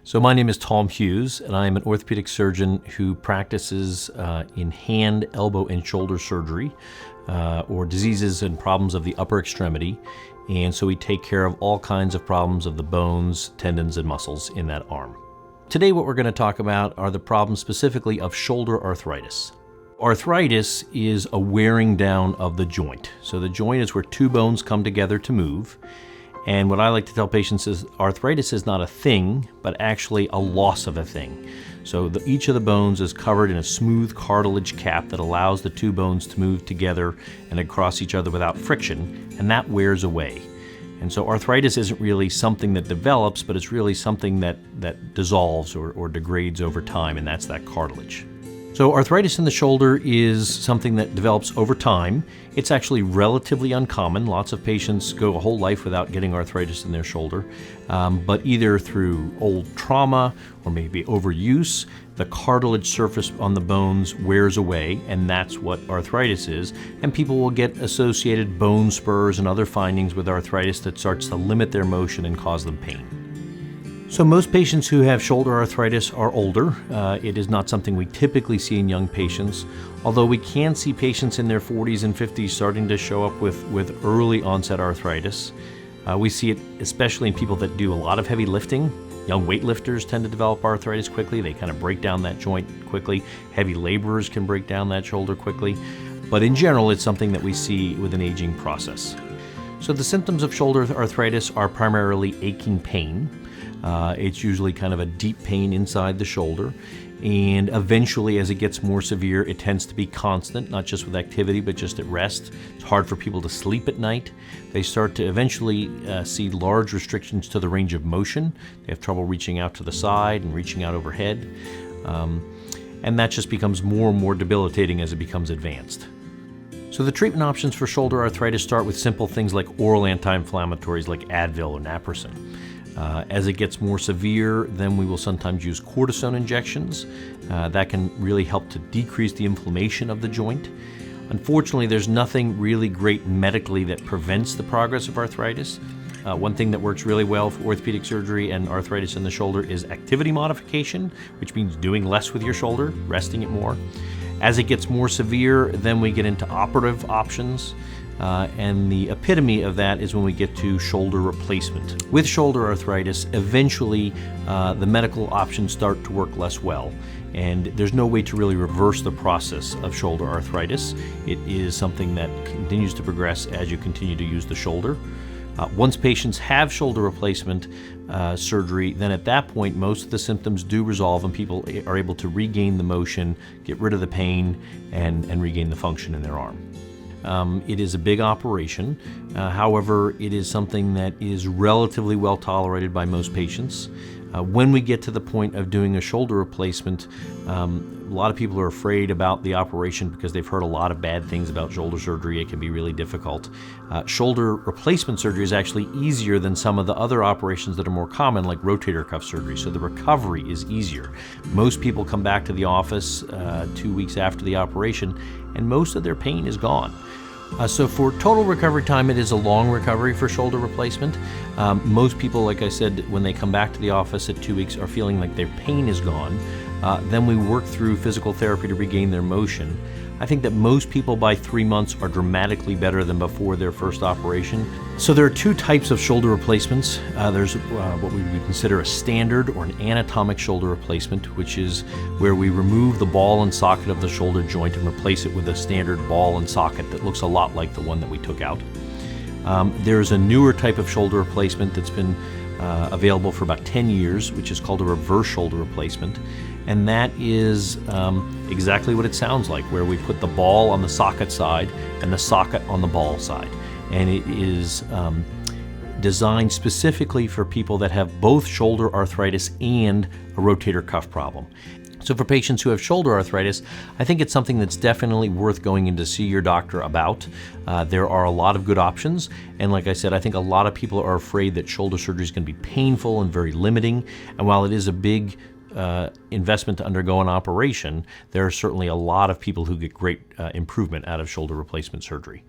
So my name is Tom Hughes, and I am an orthopedic surgeon who practices in hand, elbow, and shoulder surgery, or diseases and problems of the upper extremity. And so we take care of all kinds of problems of the bones, tendons, and muscles in that arm. Today what we're going to talk about are the problems specifically of shoulder arthritis. Arthritis is a wearing down of the joint. So the joint is where two bones come together to move. And what I like to tell patients is arthritis is not a thing, but actually a loss of a thing. So each of the bones is covered in a smooth cartilage cap that allows the two bones to move together and across each other without friction, and that wears away. And so arthritis isn't really something that develops, but it's really something that dissolves or degrades over time, and that's that cartilage. So arthritis in the shoulder is something that develops over time. It's actually relatively uncommon. Lots of patients go a whole life without getting arthritis in their shoulder, but either through old trauma or maybe overuse, the cartilage surface on the bones wears away, and that's what arthritis is. And people will get associated bone spurs and other findings with arthritis that starts to limit their motion and cause them pain. So most patients who have shoulder arthritis are older. It is not something we typically see in young patients, although we can see patients in their 40s and 50s starting to show up with early onset arthritis. We see it especially in people that do a lot of heavy lifting. Young weightlifters tend to develop arthritis quickly. They kind of break down that joint quickly. Heavy laborers can break down that shoulder quickly. But in general, it's something that we see with an aging process. So the symptoms of shoulder arthritis are primarily aching pain. It's usually kind of a deep pain inside the shoulder, and eventually as it gets more severe it tends to be constant, not just with activity but just at rest. It's hard for people to sleep at night. They start to eventually see large restrictions to the range of motion. They have trouble reaching out to the side and reaching out overhead, and that just becomes more and more debilitating as it becomes advanced. So the treatment options for shoulder arthritis start with simple things like oral anti-inflammatories like Advil or Naprosyn. As it gets more severe, then we will sometimes use cortisone injections. That can really help to decrease the inflammation of the joint. Unfortunately, there's nothing really great medically that prevents the progress of arthritis. One thing that works really well for orthopedic surgery and arthritis in the shoulder is activity modification, which means doing less with your shoulder, resting it more. As it gets more severe, then we get into operative options. And the epitome of that is when we get to shoulder replacement. With shoulder arthritis, eventually the medical options start to work less well, and there's no way to really reverse the process of shoulder arthritis. It is something that continues to progress as you continue to use the shoulder. Once patients have shoulder replacement surgery, then at that point most of the symptoms do resolve and people are able to regain the motion, get rid of the pain, and regain the function in their arm. It is a big operation. However, it is something that is relatively well tolerated by most patients. When we get to the point of doing a shoulder replacement, a lot of people are afraid about the operation because they've heard a lot of bad things about shoulder surgery. It can be really difficult. Shoulder replacement surgery is actually easier than some of the other operations that are more common, like rotator cuff surgery, so the recovery is easier. Most people come back to the office 2 weeks after the operation, and most of their pain is gone. So for total recovery time, it is a long recovery for shoulder replacement. Most people, like I said, when they come back to the office at 2 weeks are feeling like their pain is gone. Then we work through physical therapy to regain their motion. I think that most people by 3 months are dramatically better than before their first operation. So there are two types of shoulder replacements. There's what we would consider a standard or an anatomic shoulder replacement, which is where we remove the ball and socket of the shoulder joint and replace it with a standard ball and socket that looks a lot like the one that we took out. There's a newer type of shoulder replacement that's been available for about 10 years, which is called a reverse shoulder replacement. And that is exactly what it sounds like, where we put the ball on the socket side and the socket on the ball side. And it is designed specifically for people that have both shoulder arthritis and a rotator cuff problem. So for patients who have shoulder arthritis, I think it's something that's definitely worth going in to see your doctor about. There are a lot of good options, and like I said, I think a lot of people are afraid that shoulder surgery is going to be painful and very limiting, and while it is a big investment to undergo an operation, there are certainly a lot of people who get great improvement out of shoulder replacement surgery.